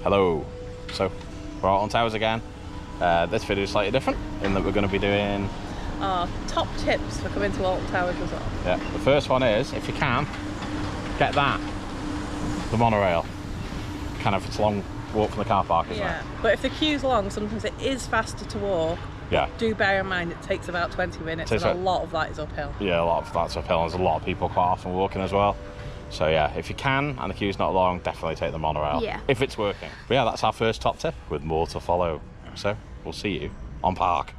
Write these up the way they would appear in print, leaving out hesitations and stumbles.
Hello. So, we're Alton Towers again. This video is slightly different in that we're going to be doing our top tips for coming to Alton Towers Resort. Yeah, the first one is, if you can, get the monorail. It's a long walk from the car park, isn't it? But if the queue's long, sometimes it is faster to walk. Yeah. Do bear in mind it takes about 20 minutes and a lot of that is uphill. Yeah, a lot of that's uphill, and there's a lot of people quite often walking as well. So yeah, if you can and the queue's not long, definitely take the monorail. Yeah. If it's working. But yeah, that's our first top tip with more to follow. So we'll see you on park.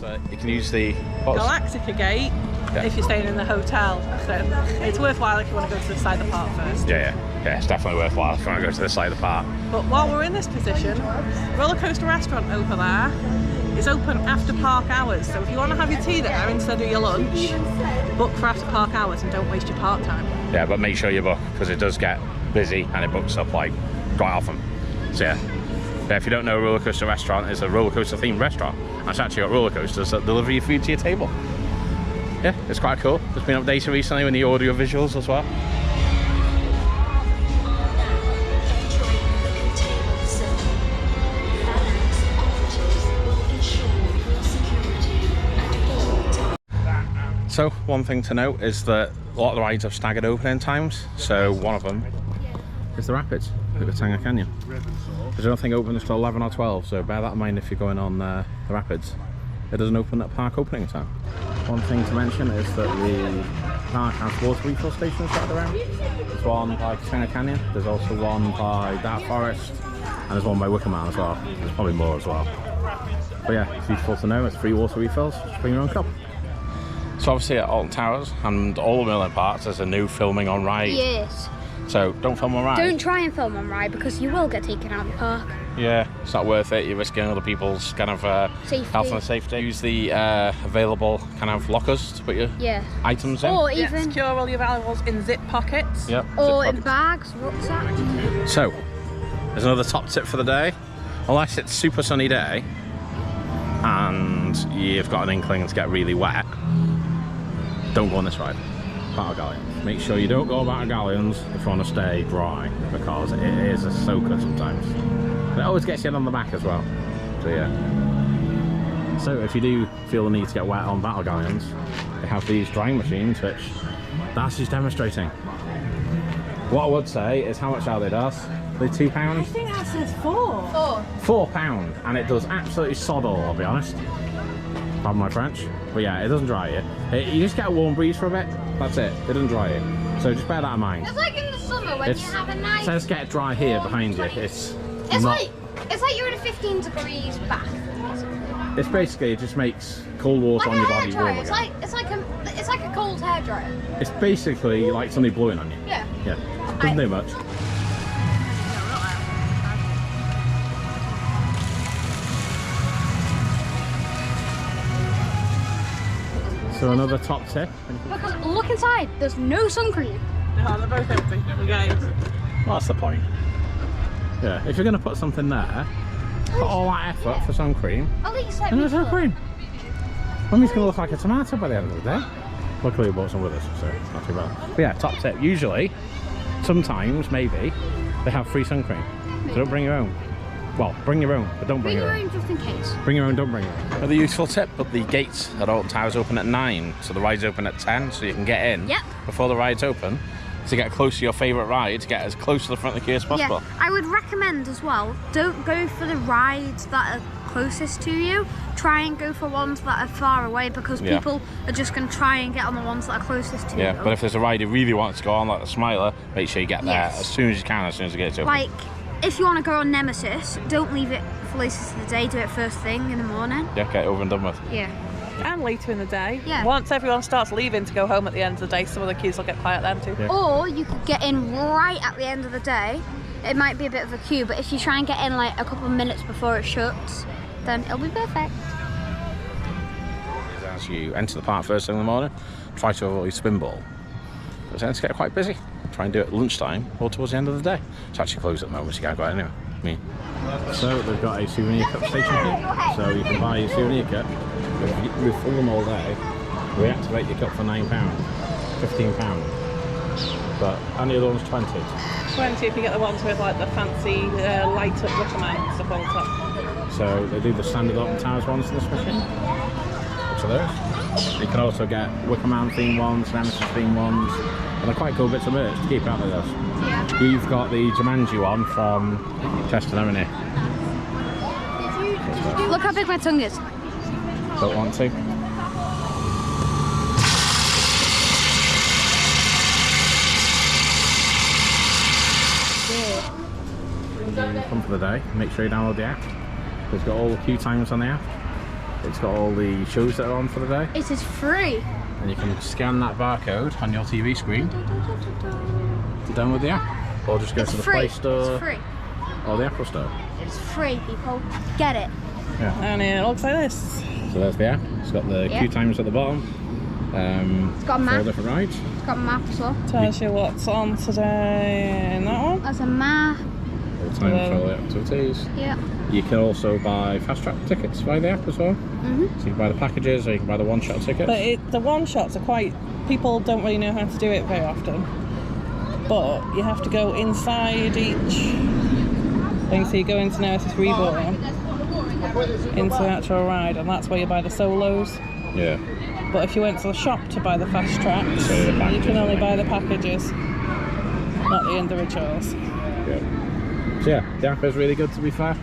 So you can use the Galactica Gate if you're staying in the hotel. So it's worthwhile if you want to go to the side of the park first. Yeah, it's definitely worthwhile if you want to go to the side of the park. But while we're in this position, Roller Coaster Restaurant over there is open after park hours. So if you want to have your tea there instead of your lunch, book for after park hours and don't waste your park time. Yeah, but make sure you book because it does get busy and it books up like quite often. So yeah, if you don't know, Roller Coaster Restaurant is a roller coaster themed restaurant. And it's actually got roller coasters that deliver your food to your table. Yeah, it's quite cool. It's been updated recently with the audio visuals as well. So one thing to note is that a lot of the rides have staggered opening times. So one of them is the Rapids at the Tanger Canyon. I don't think it opens until 11 or 12, so bear that in mind if you're going on the Rapids. It doesn't open at park opening time. One thing to mention is that the park has water refill stations dotted around. There's one by Tanger Canyon, there's also one by Dark Forest, and there's one by Wickerman as well. There's probably more as well. But yeah, it's useful to know, it's free water refills, just bring your own cup. So obviously at Alton Towers and all the Merlin parks there's a new filming on ride. Yes. So don't film on ride. Don't try and film on ride because you will get taken out of the park. Yeah, it's not worth it. You're risking other people's health and safety. Use the available lockers to put your items in. Or even secure all your valuables in zip pockets. Yep. Or in bags, rucksack. So there's another top tip for the day. Unless it's a super sunny day and you've got an inkling to get really wet, don't go on this ride. Battle Galleons. Make sure you don't go Battle Galleons if you want to stay dry because it is a soaker sometimes. And it always gets you on the back as well. So yeah. So if you do feel the need to get wet on Battle Galleons, they have these drying machines which Darcy's demonstrating. What I would say is, how much are they, Darcy? Are they £2? I think that says £4. £4, and it does absolutely sod all, I'll be honest. Pardon my French. But yeah, it doesn't dry you. You just get a warm breeze for a bit. That's it. It doesn't dry you. So just bear that in mind. It's like in the summer when you have a nice. It says get dry here behind you. It's like you're in a 15 degrees bath. It's basically, it just makes cold water on your body warm again. It's like a cold hairdryer. It's basically like somebody blowing on you. Yeah. Yeah. Doesn't do much. So another top tip. Because look inside, there's no sun cream. No, they're both empty. Well, that's the point. Yeah, if you're going to put something there, put all that effort for sun cream, at least and there's no cream. Mummy's going to look like a tomato by the end of the day. Luckily we bought some with us, so it's not too bad. But yeah, top tip. Usually, sometimes, maybe, they have free sun cream. So don't bring your own. Well, bring your own, but don't bring your own. Just in case. Bring your own, don't bring your own. Another useful tip, but the gates at Alton Towers open at 9, so the ride's open at 10, so you can get in before the ride's open to get close to your favourite ride, to get as close to the front of the queue as possible. Yeah, I would recommend as well, don't go for the rides that are closest to you. Try and go for ones that are far away because people are just going to try and get on the ones that are closest to you. Yeah, but if there's a ride you really want to go on, like the Smiler, make sure you get there as soon as you can, as soon as you get to it. Like, if you want to go on Nemesis, don't leave it for latest of the day, do it first thing in the morning. Yeah, get it over and done with. Yeah. And later in the day. Yeah. Once everyone starts leaving to go home at the end of the day, some of the queues will get quiet then too. Yeah. Or you could get in right at the end of the day. It might be a bit of a queue, but if you try and get in like a couple of minutes before it shuts, then it'll be perfect. As you enter the park first thing in the morning, try to avoid Spinball. It tends to get quite busy. Try and do it at lunchtime or towards the end of the day. It's actually closed at the moment, so you can't go out anyway. So they've got a souvenir cup station here, so you can buy your souvenir cup. If you fill them all day, reactivate your cup for £9, £15. but any of those 20. 20 if you get the ones with like the fancy light up wicker mount stuff on top. So they do the standard Alton Towers ones in this machine. Which are those. You can also get wicker mount themed ones, Nemesis themed ones, and they're quite cool bits of merch to keep, aren't they, those? Yeah. You've got the Jumanji one from Chester, haven't you? Look how big my tongue is. Don't want to. Come for the day, make sure you download the app. It's got all the queue times on the app. It's got all the shows that are on for the day. It is free. And you can scan that barcode on your TV screen to download the app. Or just go to the Play Store. It's free. Or the Apple Store. It's free, people. Get it. Yeah. And it looks like this. So there's the app. It's got the queue times at the bottom. It's got a map. 4 different rides. It's got a map as well. Tells you what's on today in that one. There's a map. All time for all the activities. Yeah. You can also buy fast track tickets via the app as well. So you can buy the packages or you can buy the one-shot tickets. But the one-shots are quite... People don't really know how to do it very often. But you have to go inside each thing. So you go into Nemesis Reborn, into the actual ride, and that's where you buy the solos. Yeah. But if you went to the shop to buy the fast tracks, So the you packages, can only right? buy the packages, not the individuals. Yeah. So yeah, the app is really good, to be fair.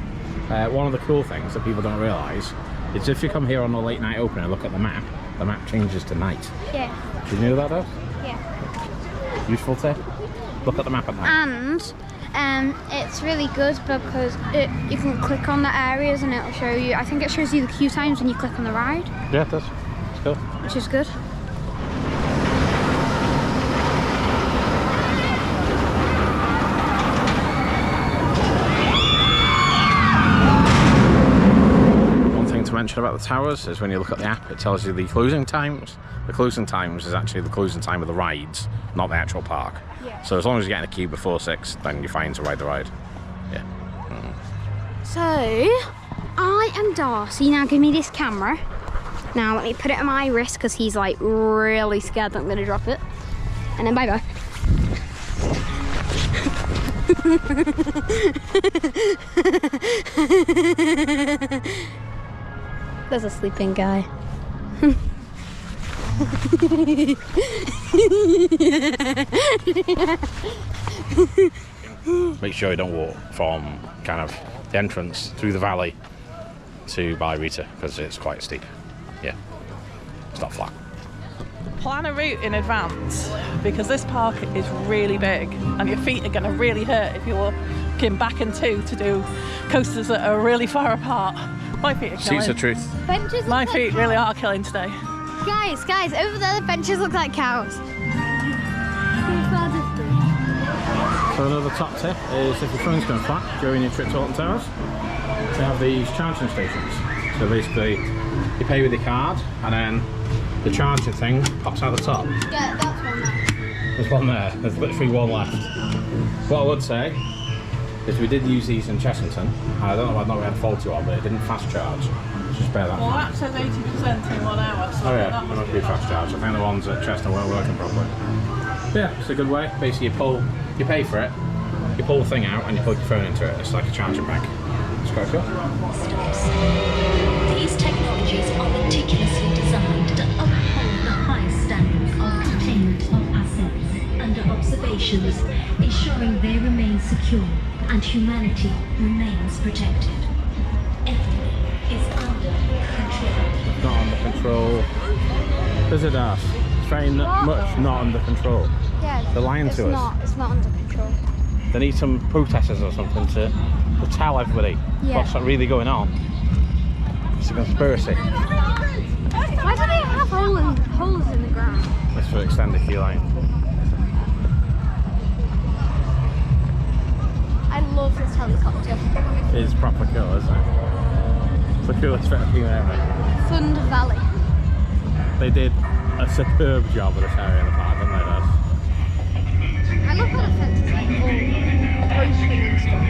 One of the cool things that people don't realise is if you come here on a late night open and look at the map changes to night. Yeah. Did you know that, though? Yeah. Useful tip. Look at the map at night. And it's really good because you can click on the areas and it'll show you. I think it shows you the queue times when you click on the ride. Yeah, it does. It's cool. Which is good. To mention about the towers is when you look at the app, it tells you the closing times. The closing times is actually the closing time of the rides, not the actual park. Yeah. So as long as you get in a queue before 6, then you're fine to ride the ride. Yeah. So, I am Darcy. Now give me this camera. Now let me put it on my wrist because he's like really scared that I'm going to drop it. And then bye bye. There's a sleeping guy. Make sure you don't walk from kind of the entrance through the valley to Buy Rita because it's quite steep. Yeah, it's not flat. Plan a route in advance because this park is really big and your feet are going to really hurt if you're walking back and two to do coasters that are really far apart. My feet are killing. Seats of truth. Benches My feet really are killing today. Guys, over there the benches look like cows. So another top tip is if your phone's going flat during your trip to Alton Towers, they have these charging stations. So basically, you pay with your card and then the charging thing pops out the top. Yeah, that's one there. There's one there. There's literally one left. What I would say is we did use these in Chessington. I don't know whether or not we had a faulty one, but it didn't fast charge. Just bear that in Well, mind. that says 80% in 1 hour. So Oh yeah, there must be a fast charge. I think the ones at Chester weren't working properly. But yeah, it's a good way. Basically, you pay for it, you pull the thing out, and you plug your phone into it. It's like a charging bank. It's quite cool. These technologies are meticulously designed to uphold the highest standards of containment of assets under observations, ensuring they remain secure and humanity remains protected. Everything is under control. Not under control. Is it that? It's very much not under control. Yeah, They're lying to us. It's not under control. They need some protesters or something to tell everybody what's really going on. It's a conspiracy. Why do they have holes in the ground? This will extend the queue line. I love this helicopter. It's proper cool, isn't it? It's the coolest bit of queue ever. Thunder Valley. They did a superb job of this area in the park, didn't they, Dad? I love how the fence is like all broken and stuff.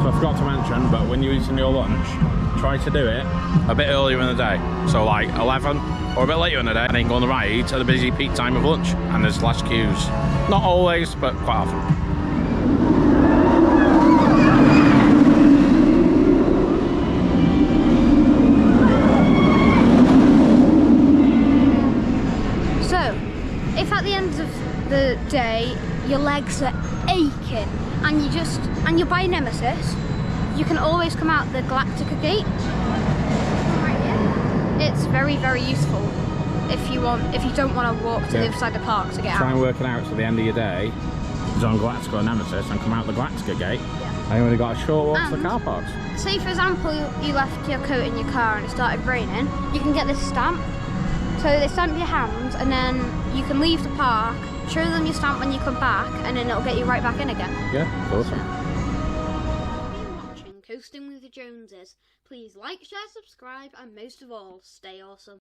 So I forgot to mention, your lunch, try to do it a bit earlier in the day. So like 11 or a bit later in the day, and then go on the ride at the busy peak time of lunch. And there's less queues. Not always, but quite often. So, if at the end of the day your legs are aching and you're by Nemesis, you can always come out the Galactica gate. Right here. It's very, very useful if you don't want to walk to the other side of the park to get out. Try and work it out so the end of your day is on Galactica or Nemesis and come out the Galactica gate. Yeah. And you only got a short walk to the car parks. Say for example you left your coat in your car and it started raining, you can get this stamp. So they stamp your hand and then you can leave the park, show them your stamp when you come back, and then it'll get you right back in again. Yeah, awesome. You've been watching Coasting with the Joneses. Please like, share, subscribe, and most of all, stay awesome.